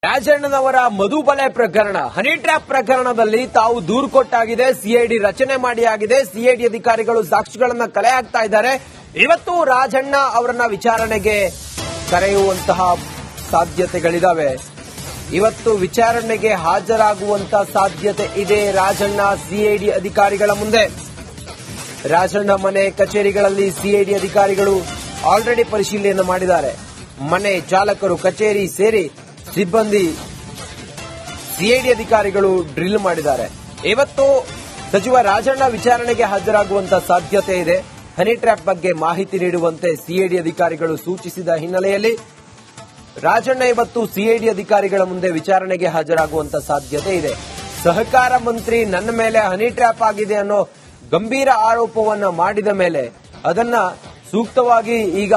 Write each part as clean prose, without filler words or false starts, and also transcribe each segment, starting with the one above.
ರಾಜಣ್ಣನವರ ಮಧುಬಲೆ ಪ್ರಕರಣ, honey trap ಪ್ರಕರಣದಲ್ಲಿ ತಾವು ದೂರು ಕೊಟ್ಟಾಗಿದೆ. ಸಿಐಡಿ ರಚನೆ ಮಾಡಿ ಆಗಿದೆ. ಸಿಐಡಿ ಅಧಿಕಾರಿಗಳು ಸಾಕ್ಷಿಗಳನ್ನ ಕಲೆ ಹಾಕ್ತಾ ಇದ್ದಾರೆ. ಇವತ್ತು ರಾಜಣ್ಣ ಅವರನ್ನ ವಿಚಾರಣೆಗೆ ಕರೆಯುವಂತಹ ಸಾಧ್ಯತೆಗಳಿದಾವೆ. ಇವತ್ತು ವಿಚಾರಣೆಗೆ ಹಾಜರಾಗುವಂತಹ ಸಾಧ್ಯತೆ ಇದೆ. ರಾಜಣ್ಣ ಸಿಐಡಿ ಅಧಿಕಾರಿಗಳ ಮುಂದೆ. ರಾಜಣ್ಣ ಮನೆ ಕಚೇರಿಗಳಲ್ಲಿ ಸಿಐಡಿ ಅಧಿಕಾರಿಗಳು ಆಲ್ರೆಡಿ ಪರಿಶೀಲನೆ ಮಾಡಿದ್ದಾರೆ. ಮನೆ ಚಾಲಕರು, ಕಚೇರಿ ಸೇರಿ ಸಿಬ್ಬಂದಿ ಸಿಐಡಿ ಅಧಿಕಾರಿಗಳು ಡ್ರಿಲ್ ಮಾಡಿದ್ದಾರೆ. ಇವತ್ತು ಸಚಿವ ರಾಜಣ್ಣ ವಿಚಾರಣೆಗೆ ಹಾಜರಾಗುವಂತಹ ಸಾಧ್ಯತೆ ಇದೆ. ಹನಿ ಟ್ರ್ಯಾಪ್ ಬಗ್ಗೆ ಮಾಹಿತಿ ನೀಡುವಂತೆ ಸಿಐಡಿ ಅಧಿಕಾರಿಗಳು ಸೂಚಿಸಿದ ಹಿನ್ನೆಲೆಯಲ್ಲಿ ರಾಜಣ್ಣ ಇವತ್ತು ಸಿಐಡಿ ಅಧಿಕಾರಿಗಳ ಮುಂದೆ ವಿಚಾರಣೆಗೆ ಹಾಜರಾಗುವಂತಹ ಸಾಧ್ಯತೆ ಇದೆ. ಸಹಕಾರ ಮಂತ್ರಿ ನನ್ನ ಮೇಲೆ ಹನಿ ಟ್ರ್ಯಾಪ್ ಆಗಿದೆ ಅನ್ನೋ ಗಂಭೀರ ಆರೋಪವನ್ನ ಮಾಡಿದ ಮೇಲೆ ಅದನ್ನ ಸೂಕ್ತವಾಗಿ ಈಗ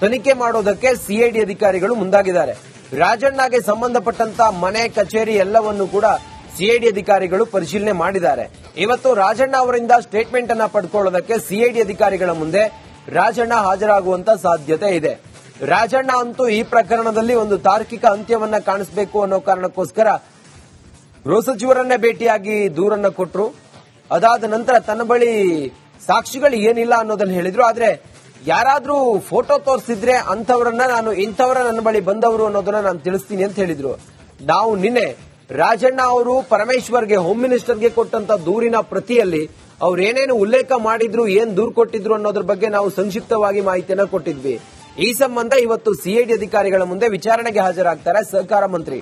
ತನಿಖೆ ಮಾಡೋದಕ್ಕೆ ಸಿಐಡಿ ಅಧಿಕಾರಿಗಳು ಮುಂದಾಗಿದ್ದಾರೆ. ರಾಜಣ್ಣಗೆ ಸಂಬಂಧಪಟ್ಟಂತ ಮನೆ, ಕಚೇರಿ ಎಲ್ಲವನ್ನು ಕೂಡ ಸಿಐಡಿ ಅಧಿಕಾರಿಗಳು ಪರಿಶೀಲನೆ ಮಾಡಿದ್ದಾರೆ. ಇವತ್ತು ರಾಜಣ್ಣ ಅವರಿಂದ ಸ್ಟೇಟ್ಮೆಂಟ್ ಅನ್ನ ಪಡ್ಕೊಳ್ಳೋದಕ್ಕೆ ಸಿಐಡಿ ಅಧಿಕಾರಿಗಳ ಮುಂದೆ ರಾಜಣ್ಣ ಹಾಜರಾಗುವಂತ ಸಾಧ್ಯತೆ ಇದೆ. ರಾಜಣ್ಣ ಅಂತೂ ಈ ಪ್ರಕರಣದಲ್ಲಿ ಒಂದು ತಾರ್ಕಿಕ ಅಂತ್ಯವನ್ನ ಕಾಣಿಸಬೇಕು ಅನ್ನೋ ಕಾರಣಕ್ಕೋಸ್ಕರ ಗೃಹ ಸಚಿವರನ್ನೇ ಭೇಟಿಯಾಗಿ ದೂರನ್ನ ಕೊಟ್ಟರು. ಅದಾದ ನಂತರ ತನ್ನ ಬಳಿ ಸಾಕ್ಷಿಗಳು ಏನಿಲ್ಲ ಅನ್ನೋದನ್ನ ಹೇಳಿದ್ರು. ಆದ್ರೆ ಯಾರಾದ್ರೂ ಫೋಟೋ ತೋರಿಸಿದ್ರೆ ಅಂತವರನ್ನ ನಾನು ಇಂಥವರ ನನ್ನ ಬಳಿ ಬಂದವರು ಅನ್ನೋದನ್ನ ನಾನು ತಿಳಿಸ್ತೀನಿ ಅಂತ ಹೇಳಿದ್ರು. ನಾವು ನಿನ್ನೆ ರಾಜಣ್ಣ ಅವರು ಪರಮೇಶ್ವರ್ಗೆ, ಹೋಮ್ ಮಿನಿಸ್ಟರ್ಗೆ ಕೊಟ್ಟಂತ ದೂರಿನ ಪ್ರತಿಯಲ್ಲಿ ಅವ್ರು ಏನೇನು ಉಲ್ಲೇಖ ಮಾಡಿದ್ರು, ಏನ್ ದೂರು ಕೊಟ್ಟಿದ್ರು ಅನ್ನೋದ್ರ ಬಗ್ಗೆ ನಾವು ಸಂಕ್ಷಿಪ್ತವಾಗಿ ಮಾಹಿತಿಯನ್ನ ಕೊಟ್ಟಿದ್ವಿ. ಈ ಸಂಬಂಧ ಇವತ್ತು ಸಿಐಡಿ ಅಧಿಕಾರಿಗಳ ಮುಂದೆ ವಿಚಾರಣೆಗೆ ಹಾಜರಾಗ್ತಾರೆ ಸಹಕಾರ ಮಂತ್ರಿ.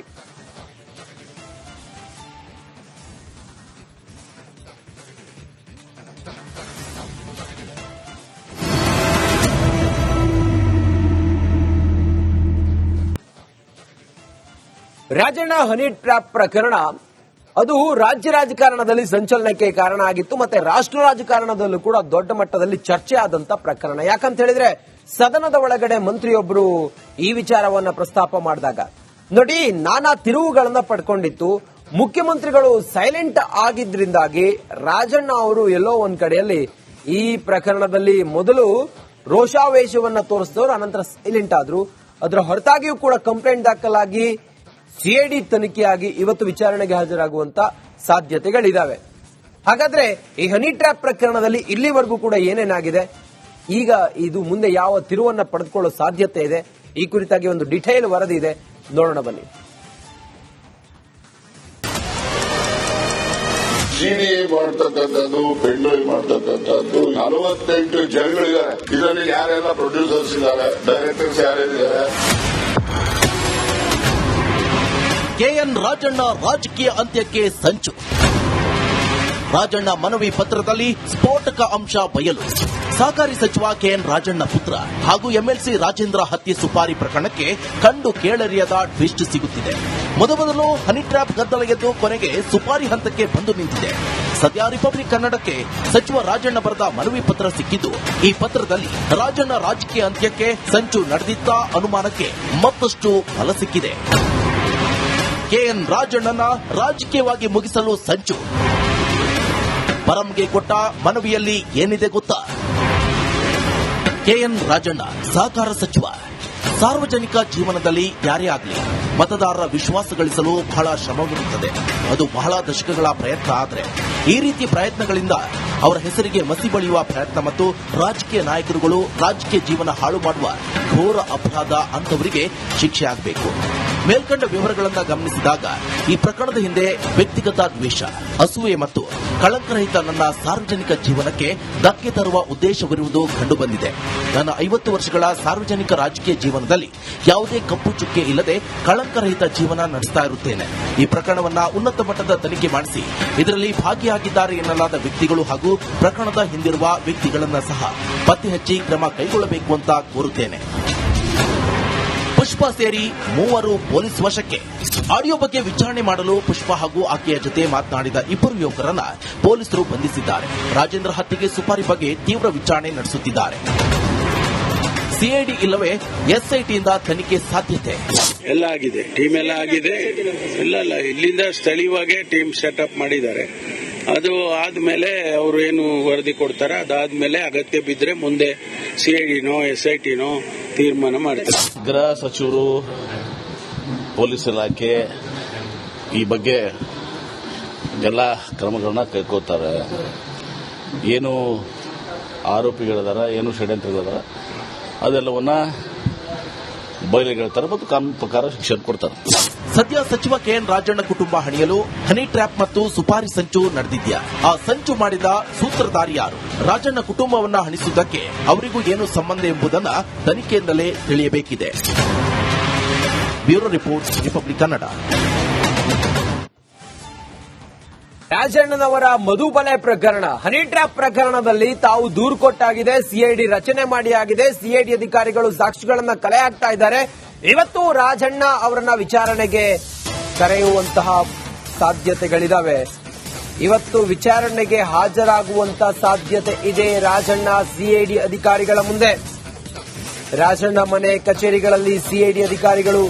ರಾಜಣ್ಣ ಹನಿ ಟ್ರ್ಯಾಪ್ ಪ್ರಕರಣ ಅದು ರಾಜ್ಯ ರಾಜಕಾರಣದಲ್ಲಿ ಸಂಚಲನಕ್ಕೆ ಕಾರಣ ಆಗಿತ್ತು. ಮತ್ತೆ ರಾಷ್ಟ್ರ ರಾಜಕಾರಣದಲ್ಲೂ ಕೂಡ ದೊಡ್ಡ ಮಟ್ಟದಲ್ಲಿ ಚರ್ಚೆ ಆದಂತ ಪ್ರಕರಣ. ಯಾಕಂತ ಹೇಳಿದ್ರೆ ಸದನದ ಒಳಗಡೆ ಮಂತ್ರಿಯೊಬ್ಬರು ಈ ವಿಚಾರವನ್ನ ಪ್ರಸ್ತಾಪ ಮಾಡಿದಾಗ ನೋಡಿ ನಾನಾ ತಿರುವುಗಳನ್ನ ಪಡ್ಕೊಂಡಿತ್ತು. ಮುಖ್ಯಮಂತ್ರಿಗಳು ಸೈಲೆಂಟ್ ಆಗಿದ್ರಿಂದಾಗಿ ರಾಜಣ್ಣ ಅವರು ಎಲ್ಲೋ ಒಂದ್ ಕಡೆಯಲ್ಲಿ ಈ ಪ್ರಕರಣದಲ್ಲಿ ಮೊದಲು ರೋಷಾವೇಶವನ್ನ ತೋರಿಸಿದವರು, ಅನಂತರ ಸೈಲೆಂಟ್ ಆದ್ರು. ಅದರ ಹೊರತಾಗಿಯೂ ಕೂಡ ಕಂಪ್ಲೇಂಟ್ ದಾಖಲಾಗಿ ಸಿಐಡಿ ತನಿಖೆಯಾಗಿ ಇವತ್ತು ವಿಚಾರಣೆಗೆ ಹಾಜರಾಗುವಂತ ಸಾಧ್ಯತೆಗಳಿದಾವೆ. ಹಾಗಾದ್ರೆ ಈ ಹನಿ ಟ್ರ್ಯಾಪ್ ಪ್ರಕರಣದಲ್ಲಿ ಇಲ್ಲಿವರೆಗೂ ಕೂಡ ಏನೇನಾಗಿದೆ, ಈಗ ಇದು ಮುಂದೆ ಯಾವ ತಿರುವನ್ನ ಪಡೆದುಕೊಳ್ಳೋ ಸಾಧ್ಯತೆ ಇದೆ, ಈ ಕುರಿತಾಗಿ ಒಂದು ಡಿಟೇಲ್ ವರದಿ ಇದೆ, ನೋಡೋಣ ಬನ್ನಿ. ಸಿಡಿ ಮಾಡ್ತಕ್ಕಂಥದ್ದು, ಪೆಂಡ್ರೈವ್ ಮಾಡ್ತಕ್ಕಂಥದ್ದು 48 ಜನಗಳಿದ್ದಾರೆ. ಇದರಲ್ಲಿ ಯಾರೆಲ್ಲ ಪ್ರೊಡ್ಯೂಸರ್ಸ್ ಇದ್ದಾರೆ, ಡೈರೆಕ್ಟರ್ಸ್ ಯಾರಿದ್ದಾರೆ. ಕೆಎನ್ ರಾಜಣ್ಣ ರಾಜಕೀಯ ಅಂತ್ಯಕ್ಕೆ ಸಂಚು. ರಾಜಣ್ಣ ಮನವಿ ಪತ್ರದಲ್ಲಿ ಸ್ಫೋಟಕ ಅಂಶ ಬಯಲು. ಸಹಕಾರಿ ಸಚಿವ ಕೆಎನ್ ರಾಜಣ್ಣ ಪುತ್ರ ಹಾಗೂ ಎಂಎಲ್ಸಿ ರಾಜೇಂದ್ರ ಹತ್ಯೆ ಸುಪಾರಿ ಪ್ರಕರಣಕ್ಕೆ ಕಂಡು ಕೇಳರಿಯದ ಟ್ವಿಸ್ಟ್ ಸಿಗುತ್ತಿದೆ. ಮೊದಲು ಹನಿ ಟ್ರ್ಯಾಪ್ ಗದ್ದಲ ಎದ್ದು ಕೊನೆಗೆ ಸುಪಾರಿ ಹಂತಕ್ಕೆ ಬಂದು ನಿಂತಿದೆ. ಸದ್ಯ ರಿಪಬ್ಲಿಕ್ ಕನ್ನಡಕ್ಕೆ ಸಚಿವ ರಾಜಣ್ಣ ಬರೆದ ಮನವಿ ಪತ್ರ ಸಿಕ್ಕಿದ್ದು, ಈ ಪತ್ರದಲ್ಲಿ ರಾಜಣ್ಣ ರಾಜಕೀಯ ಅಂತ್ಯಕ್ಕೆ ಸಂಚು ನಡೆದಿದ್ದ ಅನುಮಾನಕ್ಕೆ ಮತ್ತಷ್ಟು ಬಲ ಸಿಕ್ಕಿದೆ. ಕೆಎನ್ ರಾಜಣ್ಣನ ರಾಜಕೀಯವಾಗಿ ಮುಗಿಸಲು ಸಂಚು. ಪರಂಗೆ ಕೊಟ್ಟ ಮನವಿಯಲ್ಲಿ ಏನಿದೆ ಗೊತ್ತಾ? ಕೆಎನ್ ರಾಜಣ್ಣ ಸಹಕಾರ ಸಚಿವ. ಸಾರ್ವಜನಿಕ ಜೀವನದಲ್ಲಿ ಯಾರೇ ಆಗಲಿ ಮತದಾರರ ವಿಶ್ವಾಸ ಗಳಿಸಲು ಬಹಳ ಶ್ರಮವಿರುತ್ತದೆ. ಅದು ಬಹಳ ದಶಕಗಳ ಪ್ರಯತ್ನ. ಆದರೆ ಈ ರೀತಿ ಪ್ರಯತ್ನಗಳಿಂದ ಅವರ ಹೆಸರಿಗೆ ಮಸಿ ಬಳಿಯುವ ಪ್ರಯತ್ನ ಮತ್ತು ರಾಜಕೀಯ ನಾಯಕರುಗಳು ರಾಜಕೀಯ ಜೀವನ ಹಾಳು ಮಾಡುವ ಘೋರ ಅಪರಾಧ ಅಂತವರಿಗೆ ಶಿಕ್ಷೆ ಆಗಬೇಕು. ಮೇಲ್ಕಂಡ ವಿವರಗಳನ್ನು ಗಮನಿಸಿದಾಗ ಈ ಪ್ರಕರಣದ ಹಿಂದೆ ವ್ಯಕ್ತಿಗತ ದ್ವೇಷ, ಅಸೂಯೆ ಮತ್ತು ಕಳಂಕರಹಿತ ನನ್ನ ಸಾರ್ವಜನಿಕ ಜೀವನಕ್ಕೆ ಧಕ್ಕೆ ತರುವ ಉದ್ದೇಶವಿರುವುದು ಕಂಡುಬಂದಿದೆ. ನನ್ನ 50 ವರ್ಷಗಳ ಸಾರ್ವಜನಿಕ ರಾಜಕೀಯ ಜೀವನದಲ್ಲಿ ಯಾವುದೇ ಕಪ್ಪು ಚುಕ್ಕೆ ಇಲ್ಲದೆ ಕಳಂಕರಹಿತ ಜೀವನ ನಡೆಸ್ತಾ ಇರುತ್ತೇನೆ. ಈ ಪ್ರಕರಣವನ್ನ ಉನ್ನತ ಮಟ್ಟದ ತನಿಖೆ ಮಾಡಿಸಿ ಇದರಲ್ಲಿ ಭಾಗಿಯಾಗಿದ್ದಾರೆ ಎನ್ನಲಾದ ವ್ಯಕ್ತಿಗಳು ಹಾಗೂ ಪ್ರಕರಣದ ಹಿಂದಿರುವ ವ್ಯಕ್ತಿಗಳನ್ನು ಸಹ ಪತ್ತೆ ಹಚ್ಚಿ ಕ್ರಮ ಕೈಗೊಳ್ಳಬೇಕು ಅಂತ ಕೋರುತ್ತೇನೆ. ಪುಷ್ಪ ಸೇರಿ 3 ಪೊಲೀಸ್ ವಶಕ್ಕೆ. ಆಡಿಯೋ ಬಗ್ಗೆ ವಿಚಾರಣೆ ಮಾಡಲು ಪುಷ್ಪ ಹಾಗೂ ಆಕೆಯ ಜೊತೆ ಮಾತನಾಡಿದ 2 ಯುವಕರನ್ನ ಪೊಲೀಸರು ಬಂಧಿಸಿದ್ದಾರೆ. ರಾಜೇಂದ್ರ ಹತ್ಯೆಗೆ ಸುಪಾರಿ ಬಗ್ಗೆ ತೀವ್ರ ವಿಚಾರಣೆ ನಡೆಸುತ್ತಿದ್ದಾರೆ. ಸಿಐಡಿ ಇಲ್ಲವೇ ಎಸ್ಐಟಿಯಿಂದ ತನಿಖೆ ಸಾಧ್ಯತೆ. ಎಲ್ಲ ಆಗಿದೆ, ಟೀಮ್ ಎಲ್ಲ ಆಗಿದೆ. ಇಲ್ಲ ಇಲ್ಲಿಂದ ಸ್ಥಳೀಯವಾಗಿ ಟೀಮ್ ಸೆಟಪ್ ಮಾಡಿದ್ದಾರೆ. ಅದು ಆದ್ಮೇಲೆ ಅವರು ಏನು ವರದಿ ಕೊಡ್ತಾರೆ, ಅದಾದ್ಮೇಲೆ ಅಗತ್ಯ ಬಿದ್ದರೆ ಮುಂದೆ ಸಿಐಡಿನೋ ಎಸ್ಐಟಿನೋ ತೀರ್ಮಾನ ಮಾಡ್ತಾರೆ. ಗೃಹ ಸಚಿವರು ಪೊಲೀಸ್ ಇಲಾಖೆ ಈ ಬಗ್ಗೆ ಎಲ್ಲ ಕ್ರಮಗಳನ್ನ ಕೈಗೊಳ್ತಾರೆ. ಏನು ಆರೋಪಿಗಳಿದಾರ, ಏನು ಷಡ್ಯಂತ್ರಗಳಿದಾರ ಅದೆಲ್ಲವನ್ನ ಬಯಲಿಗೆಳ್ತಾರೆ ಮತ್ತು ಕಾನೂನು ಪ್ರಕಾರ ಶಿಕ್ಷೆ ಕೊಡ್ತಾರೆ. ಸದ್ಯ ಸಚಿವ ಕೆಎನ್ ರಾಜಣ್ಣ ಕುಟುಂಬ ಹಣಿಯಲು ಹನಿ ಟ್ರ್ಯಾಪ್ ಮತ್ತು ಸುಪಾರಿ ಸಂಚು ನಡೆದಿದ್ಯಾ? ಆ ಸಂಚು ಮಾಡಿದ ಸೂತ್ರಧಾರಿ ಯಾರು? ರಾಜಣ್ಣ ಕುಟುಂಬವನ್ನ ಹಣಿಸುವುದಕ್ಕೆ ಅವರಿಗೂ ಏನು ಸಂಬಂಧ ಎಂಬುದನ್ನು ತನಿಖೆಯಿಂದಲೇ ತಿಳಿಯಬೇಕಿದೆ. Bureau report, Republic Kannada. ರಾಜಣ್ಣನವರ ಮಧುಬಲೆ ಪ್ರಕರಣ, ಹನಿ ಟ್ರ್ಯಾಪ್ ಪ್ರಕರಣದಲ್ಲಿ ತಾವು ದೂರು ಕೊಟ್ಟಾಗಿದೆ. ಸಿಐಡಿ ರಚನೆ ಮಾಡಿ ಆಗಿದೆ. ಸಿಐಡಿ ಅಧಿಕಾರಿಗಳು ಸಾಕ್ಷಿಗಳನ್ನ ಕಲೆ ಹಾಕ್ತಾ ಇದ್ದಾರೆ. ಇವತ್ತು ರಾಜಣ್ಣ ಅವರನ್ನ ವಿಚಾರಣೆಗೆ ಕರೆಯುವಂತಹ ಸಾಧ್ಯತೆಗಳಿದಾವೆ. ಇವತ್ತು ವಿಚಾರಣೆಗೆ ಹಾಜರಾಗುವಂತಹ ಸಾಧ್ಯತೆ ಇದೆ. ರಾಜಣ್ಣ ಸಿಐಡಿ ಅಧಿಕಾರಿಗಳ ಮುಂದೆ. ರಾಜಣ್ಣ ಮನೆ ಕಚೇರಿಗಳಲ್ಲಿ ಸಿಐಡಿ ಅಧಿಕಾರಿಗಳು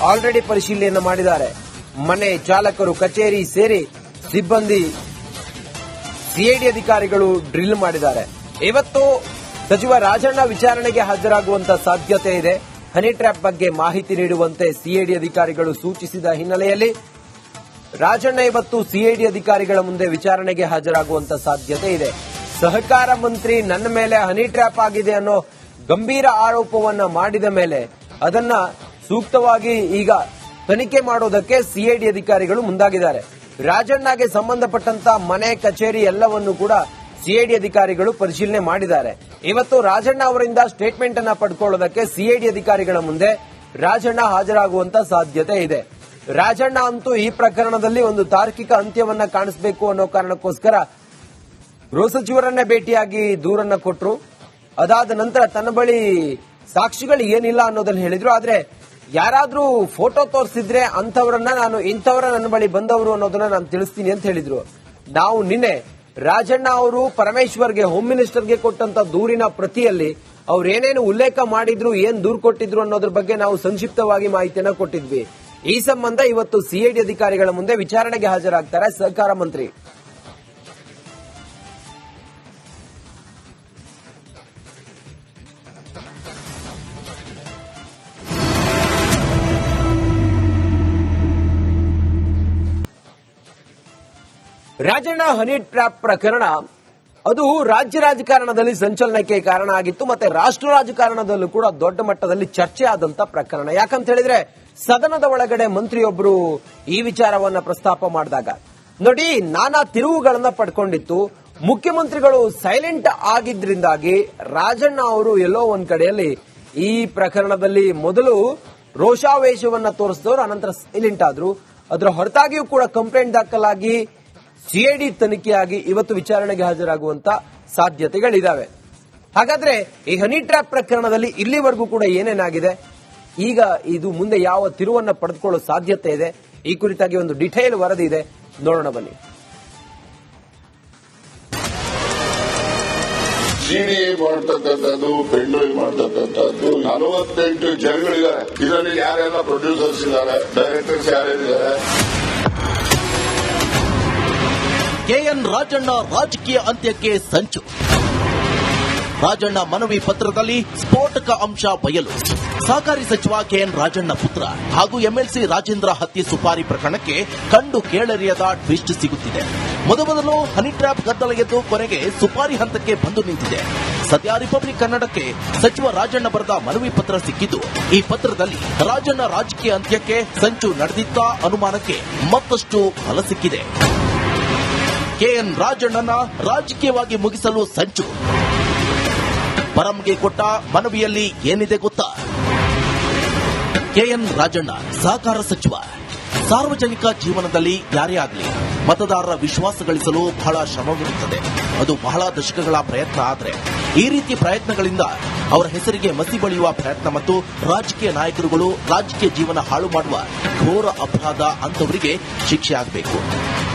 ಆಲ್ರೆಡಿ ಪರಿಶೀಲನೆ ಮಾಡಿದ್ದಾರೆ. ಮನೆ ಚಾಲಕರು, ಕಚೇರಿ ಸೇರಿ ಸಿಬ್ಬಂದಿ ಸಿಐಡಿ ಅಧಿಕಾರಿಗಳು ಡ್ರಿಲ್ ಮಾಡಿದ್ದಾರೆ. ಇವತ್ತು ಸಚಿವ ರಾಜಣ್ಣ ವಿಚಾರಣೆಗೆ ಹಾಜರಾಗುವಂತಹ ಸಾಧ್ಯತೆ ಇದೆ. ಹನಿ ಟ್ರ್ಯಾಪ್ ಬಗ್ಗೆ ಮಾಹಿತಿ ನೀಡುವಂತೆ ಸಿಐಡಿ ಅಧಿಕಾರಿಗಳು ಸೂಚಿಸಿದ ಹಿನ್ನೆಲೆಯಲ್ಲಿ ರಾಜಣ್ಣ ಇವತ್ತು ಸಿಐಡಿ ಅಧಿಕಾರಿಗಳ ಮುಂದೆ ವಿಚಾರಣೆಗೆ ಹಾಜರಾಗುವಂತಹ ಸಾಧ್ಯತೆ ಇದೆ. ಸಹಕಾರ ಮಂತ್ರಿ ನನ್ನ ಮೇಲೆ ಹನಿ ಟ್ರ್ಯಾಪ್ ಆಗಿದೆ ಅನ್ನೋ ಗಂಭೀರ ಆರೋಪವನ್ನ ಮಾಡಿದ ಮೇಲೆ ಅದನ್ನ ಸೂಕ್ತವಾಗಿ ಈಗ ತನಿಖೆ ಮಾಡೋದಕ್ಕೆ ಸಿಐಡಿ ಅಧಿಕಾರಿಗಳು ಮುಂದಾಗಿದ್ದಾರೆ. ರಾಜಣ್ಣಗೆ ಸಂಬಂಧಪಟ್ಟಂತ ಮನೆ, ಕಚೇರಿ ಎಲ್ಲವನ್ನು ಕೂಡ ಸಿಐಡಿ ಅಧಿಕಾರಿಗಳು ಪರಿಶೀಲನೆ ಮಾಡಿದ್ದಾರೆ. ಇವತ್ತು ರಾಜಣ್ಣ ಅವರಿಂದ ಸ್ಟೇಟ್ಮೆಂಟ್ ಅನ್ನ ಪಡ್ಕೊಳ್ಳೋದಕ್ಕೆ ಸಿಐಡಿ ಅಧಿಕಾರಿಗಳ ಮುಂದೆ ರಾಜಣ್ಣ ಹಾಜರಾಗುವಂತ ಸಾಧ್ಯತೆ ಇದೆ. ರಾಜಣ್ಣ ಅಂತೂ ಈ ಪ್ರಕರಣದಲ್ಲಿ ಒಂದು ತಾರ್ಕಿಕ ಅಂತ್ಯವನ್ನ ಕಾಣಿಸಬೇಕು ಅನ್ನೋ ಕಾರಣಕ್ಕೋಸ್ಕರ ಗೃಹ ಸಚಿವರನ್ನೇ ಭೇಟಿಯಾಗಿ ದೂರನ್ನ ಕೊಟ್ಟರು. ಅದಾದ ನಂತರ ತನ್ನ ಬಳಿ ಸಾಕ್ಷಿಗಳು ಏನಿಲ್ಲ ಅನ್ನೋದನ್ನ ಹೇಳಿದ್ರು. ಆದ್ರೆ ಯಾರಾದ್ರೂ ಫೋಟೋ ತೋರಿಸಿದ್ರೆ ಅಂತವರನ್ನ ನಾನು ಇಂಥವರ ನನ್ನ ಬಳಿ ಬಂದವರು ಅನ್ನೋದನ್ನ ನಾನು ತಿಳಿಸ್ತೀನಿ ಅಂತ ಹೇಳಿದ್ರು. ನಾವು ನಿನ್ನೆ ರಾಜಣ್ಣ ಅವರು ಪರಮೇಶ್ವರ್ಗೆ, ಹೋಮ್ ಮಿನಿಸ್ಟರ್ಗೆ ಕೊಟ್ಟಂತ ದೂರಿನ ಪ್ರತಿಯಲ್ಲಿ ಅವ್ರು ಏನೇನು ಉಲ್ಲೇಖ ಮಾಡಿದ್ರು, ಏನ್ ದೂರು ಕೊಟ್ಟಿದ್ರು ಅನ್ನೋದ್ರ ಬಗ್ಗೆ ನಾವು ಸಂಕ್ಷಿಪ್ತವಾಗಿ ಮಾಹಿತಿಯನ್ನ ಕೊಟ್ಟಿದ್ವಿ. ಈ ಸಂಬಂಧ ಇವತ್ತು ಸಿಐಡಿ ಅಧಿಕಾರಿಗಳ ಮುಂದೆ ವಿಚಾರಣೆಗೆ ಹಾಜರಾಗ್ತಾರೆ ಸಹಕಾರ ಮಂತ್ರಿ. ರಾಜಣ್ಣ ಹನಿ ಟ್ರ್ಯಾಪ್ ಪ್ರಕರಣ ಅದು ರಾಜ್ಯ ರಾಜಕಾರಣದಲ್ಲಿ ಸಂಚಲನಕ್ಕೆ ಕಾರಣ ಆಗಿತ್ತು. ಮತ್ತೆ ರಾಷ್ಟ್ರ ರಾಜಕಾರಣದಲ್ಲೂ ಕೂಡ ದೊಡ್ಡ ಮಟ್ಟದಲ್ಲಿ ಚರ್ಚೆ ಆದಂತ ಪ್ರಕರಣ. ಯಾಕಂತ ಹೇಳಿದ್ರೆ ಸದನದ ಒಳಗಡೆ ಮಂತ್ರಿಯೊಬ್ಬರು ಈ ವಿಚಾರವನ್ನ ಪ್ರಸ್ತಾಪ ಮಾಡಿದಾಗ ನೋಡಿ ನಾನಾ ತಿರುವುಗಳನ್ನ ಪಡ್ಕೊಂಡಿತ್ತು. ಮುಖ್ಯಮಂತ್ರಿಗಳು ಸೈಲೆಂಟ್ ಆಗಿದ್ರಿಂದಾಗಿ ರಾಜಣ್ಣ ಅವರು ಎಲ್ಲೋ ಒಂದ್ ಕಡೆಯಲ್ಲಿ ಈ ಪ್ರಕರಣದಲ್ಲಿ ಮೊದಲು ರೋಷಾವೇಶವನ್ನ ತೋರಿಸಿದವರು, ಅನಂತರ ಸೈಲೆಂಟ್ ಆದ್ರು. ಅದರ ಹೊರತಾಗಿಯೂ ಕೂಡ ಕಂಪ್ಲೇಂಟ್ ದಾಖಲಾಗಿ ಸಿಐಡಿ ತನಿಖೆಯಾಗಿ ಇವತ್ತು ವಿಚಾರಣೆಗೆ ಹಾಜರಾಗುವಂತ ಸಾಧ್ಯತೆಗಳಿದಾವೆ. ಹಾಗಾದ್ರೆ ಈ ಹನಿ ಟ್ರ್ಯಾಪ್ ಪ್ರಕರಣದಲ್ಲಿ ಇಲ್ಲಿವರೆಗೂ ಕೂಡ ಏನೇನಾಗಿದೆ, ಈಗ ಇದು ಮುಂದೆ ಯಾವ ತಿರುವನ್ನ ಪಡೆದುಕೊಳ್ಳೋ ಸಾಧ್ಯತೆ ಇದೆ, ಈ ಕುರಿತಾಗಿ ಒಂದು ಡಿಟೇಲ್ ವರದಿ ಇದೆ, ನೋಡೋಣ ಬನ್ನಿ. ಸಿಡಿ ಮಾಡ್ತಕ್ಕಂಥದ್ದು, ಪೆಂಡ್ರೈವ್ ಮಾಡ್ತಕ್ಕಂಥದ್ದು 48 ಜನಗಳಿದ್ದಾರೆ. ಇದರಲ್ಲಿ ಯಾರೆಲ್ಲ ಪ್ರೊಡ್ಯೂಸರ್ಸ್ ಇದ್ದಾರೆ, ಡೈರೆಕ್ಟರ್ಸ್ ಯಾರ್ಯಾರಿದ್ದಾರೆ. ಕೆಎನ್ ರಾಜಣ್ಣ ರಾಜಕೀಯ ಅಂತ್ಯಕ್ಕೆ ಸಂಚು. ರಾಜಣ್ಣ ಮನವಿ ಪತ್ರದಲ್ಲಿ ಸ್ಫೋಟಕ ಅಂಶ ಬಯಲು. ಸಹಕಾರಿ ಸಚಿವ ಕೆಎನ್ ರಾಜಣ್ಣ ಪುತ್ರ ಹಾಗೂ ಎಂಎಲ್ಸಿ ರಾಜೇಂದ್ರ ಹತ್ಯೆ ಸುಪಾರಿ ಪ್ರಕರಣಕ್ಕೆ ಕಂಡು ಕೇಳರಿಯದ ಟ್ವಿಸ್ಟ್ ಸಿಗುತ್ತಿದೆ. ಮೊದಲು ಹನಿ ಟ್ರ್ಯಾಪ್ ಗದ್ದಲ ಎದ್ದು ಕೊನೆಗೆ ಸುಪಾರಿ ಹಂತಕ್ಕೆ ಬಂದು ನಿಂತಿದೆ. ಸದ್ಯ ರಿಪಬ್ಲಿಕ್ ಕನ್ನಡಕ್ಕೆ ಸಚಿವ ರಾಜಣ್ಣ ಬರೆದ ಮನವಿ ಪತ್ರ ಸಿಕ್ಕಿದ್ದು, ಈ ಪತ್ರದಲ್ಲಿ ರಾಜಣ್ಣ ರಾಜಕೀಯ ಅಂತ್ಯಕ್ಕೆ ಸಂಚು ನಡೆದಿದ್ದ ಅನುಮಾನಕ್ಕೆ ಮತ್ತಷ್ಟು ಬಲ ಸಿಕ್ಕಿದೆ. ಕೆಎನ್ ರಾಜಣ್ಣನ ರಾಜಕೀಯವಾಗಿ ಮುಗಿಸಲು ಸಂಚು. ಪರಂಗೆ ಕೊಟ್ಟ ಮನವಿಯಲ್ಲಿ ಏನಿದೆ ಗೊತ್ತಾ? ಕೆಎನ್ ರಾಜಣ್ಣ ಸಹಕಾರ ಸಚಿವ. ಸಾರ್ವಜನಿಕ ಜೀವನದಲ್ಲಿ ಯಾರೇ ಆಗಲಿ ಮತದಾರರ ವಿಶ್ವಾಸ ಗಳಿಸಲು ಬಹಳ ಶ್ರಮವಿರುತ್ತದೆ. ಅದು ಬಹಳ ದಶಕಗಳ ಪ್ರಯತ್ನ. ಆದರೆ ಈ ರೀತಿಯ ಪ್ರಯತ್ನಗಳಿಂದ ಅವರ ಹೆಸರಿಗೆ ಮಸಿ ಬಳಿಯುವ ಪ್ರಯತ್ನ ಮತ್ತು ರಾಜಕೀಯ ನಾಯಕರುಗಳು ರಾಜಕೀಯ ಜೀವನ ಹಾಳು ಮಾಡುವ ಘೋರ ಅಪರಾಧ ಅಂತವರಿಗೆ ಶಿಕ್ಷೆ ಆಗಬೇಕು.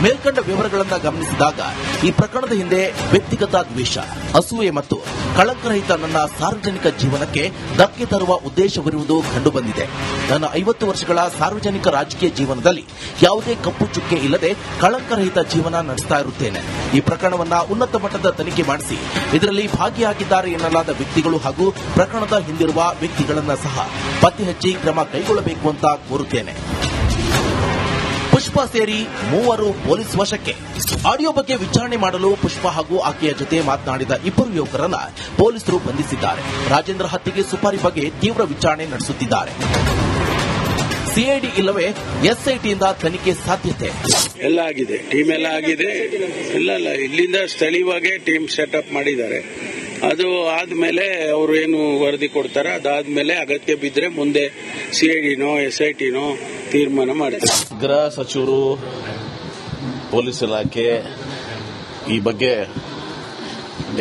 ಮೇಲ್ಕಂಡ ವಿವರಗಳನ್ನು ಗಮನಿಸಿದಾಗ ಈ ಪ್ರಕರಣದ ಹಿಂದೆ ವ್ಯಕ್ತಿಗತ ದ್ವೇಷ, ಅಸೂಯೆ ಮತ್ತು ಕಳಂಕರಹಿತ ನನ್ನ ಸಾರ್ವಜನಿಕ ಜೀವನಕ್ಕೆ ಧಕ್ಕೆ ತರುವ ಉದ್ದೇಶವಿರುವುದು ಕಂಡುಬಂದಿದೆ. ನನ್ನ 50 ವರ್ಷಗಳ ಸಾರ್ವಜನಿಕ ರಾಜಕೀಯ ಜೀವನದಲ್ಲಿ ಯಾವುದೇ ಕಪ್ಪು ಚುಕ್ಕೆ ಇಲ್ಲದೆ ಕಳಂಕರಹಿತ ಜೀವನ ನಡೆಸ್ತಾ ಇರುತ್ತೇನೆ. ಈ ಪ್ರಕರಣವನ್ನ ಉನ್ನತ ಮಟ್ಟದ ತನಿಖೆ ಮಾಡಿಸಿ ಇದರಲ್ಲಿ ಭಾಗಿಯಾದ ಭಾಗಿಯಾಗಿದ್ದಾರೆ ಎನ್ನಲಾದ ವ್ಯಕ್ತಿಗಳು ಹಾಗೂ ಪ್ರಕರಣದ ಹಿಂದಿರುವ ವ್ಯಕ್ತಿಗಳನ್ನ ಸಹ ಪತ್ತೆ ಹಚ್ಚಿ ಕ್ರಮ ಕೈಗೊಳ್ಳಬೇಕು ಅಂತ ಕೋರುತ್ತೇನೆ. ಪುಷ್ಪ ಸೇರಿ 3 ಪೊಲೀಸ್ ವಶಕ್ಕೆ. ಆಡಿಯೋ ಬಗ್ಗೆ ವಿಚಾರಣೆ ಮಾಡಲು ಪುಷ್ಪ ಹಾಗೂ ಆಕೆಯ ಜೊತೆ ಮಾತನಾಡಿದ 2 ಯುವಕರನ್ನ ಪೊಲೀಸರು ಬಂಧಿಸಿದ್ದಾರೆ. ರಾಜೇಂದ್ರ ಹತ್ಯೆಗೆ ಸುಪಾರಿ ಬಗ್ಗೆ ತೀವ್ರ ವಿಚಾರಣೆ ನಡೆಸುತ್ತಿದ್ದಾರೆ. ಸಿಐಡಿ ಇಲ್ಲವೇ ಎಸ್ಐಟಿಯಿಂದ ತನಿಖೆ ಸಾಧ್ಯತೆ. ಎಲ್ಲ ಆಗಿದೆ, ಟೀಮ್ ಎಲ್ಲ ಆಗಿದೆ. ಇಲ್ಲ ಇಲ್ಲಿಂದ ಸ್ಥಳೀಯವಾಗಿ ಟೀಮ್ ಸೆಟಪ್ ಮಾಡಿದ್ದಾರೆ. ಅದು ಆದ್ಮೇಲೆ ಅವರು ಏನು ವರದಿ ಕೊಡ್ತಾರೆ, ಅದಾದ್ಮೇಲೆ ಅಗತ್ಯ ಬಿದ್ದರೆ ಮುಂದೆ ಸಿಐಡಿನೋ ಎಸ್ಐಟಿನೋ ತೀರ್ಮಾನ ಮಾಡ್ತಾರೆ. ಗೃಹ ಸಚಿವರು, ಪೊಲೀಸ್ ಇಲಾಖೆ ಈ ಬಗ್ಗೆ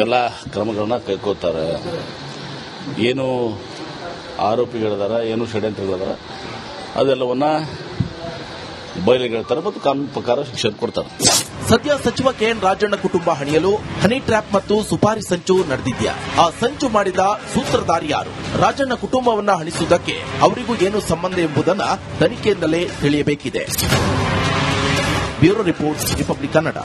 ಎಲ್ಲ ಕ್ರಮಗಳನ್ನ ಕೈಗೊಳ್ತಾರೆ. ಏನು ಆರೋಪಿಗಳಿದಾರ, ಏನು ಷಡ್ಯಂತ್ರಗಳಿದಾರ, ಅದೆಲ್ಲವನ್ನ ಬಯಲಿಗೆಳ್ತಾರೆ ಮತ್ತು ಕಾನೂನು ಪ್ರಕಾರ ಶಿಕ್ಷೆ ಕೊಡ್ತಾರೆ. ಸದ್ಯ ಸಚಿವ ಕೆಎನ್ ರಾಜಣ್ಣ ಕುಟುಂಬ ಹಣಿಯಲು ಹನಿ ಟ್ರ್ಯಾಪ್ ಮತ್ತು ಸುಪಾರಿ ಸಂಚು ನಡೆದಿದ್ಯಾ? ಆ ಸಂಚು ಮಾಡಿದ ಸೂತ್ರಧಾರಿ ಯಾರು? ರಾಜಣ್ಣ ಕುಟುಂಬವನ್ನ ಹಣಿಸುವುದಕ್ಕೆ ಅವರಿಗೂ ಏನು ಸಂಬಂಧ ಎಂಬುದನ್ನು ತನಿಖೆಯಿಂದಲೇ ತಿಳಿಯಬೇಕಿದೆ. Bureau report, Republic Kannada.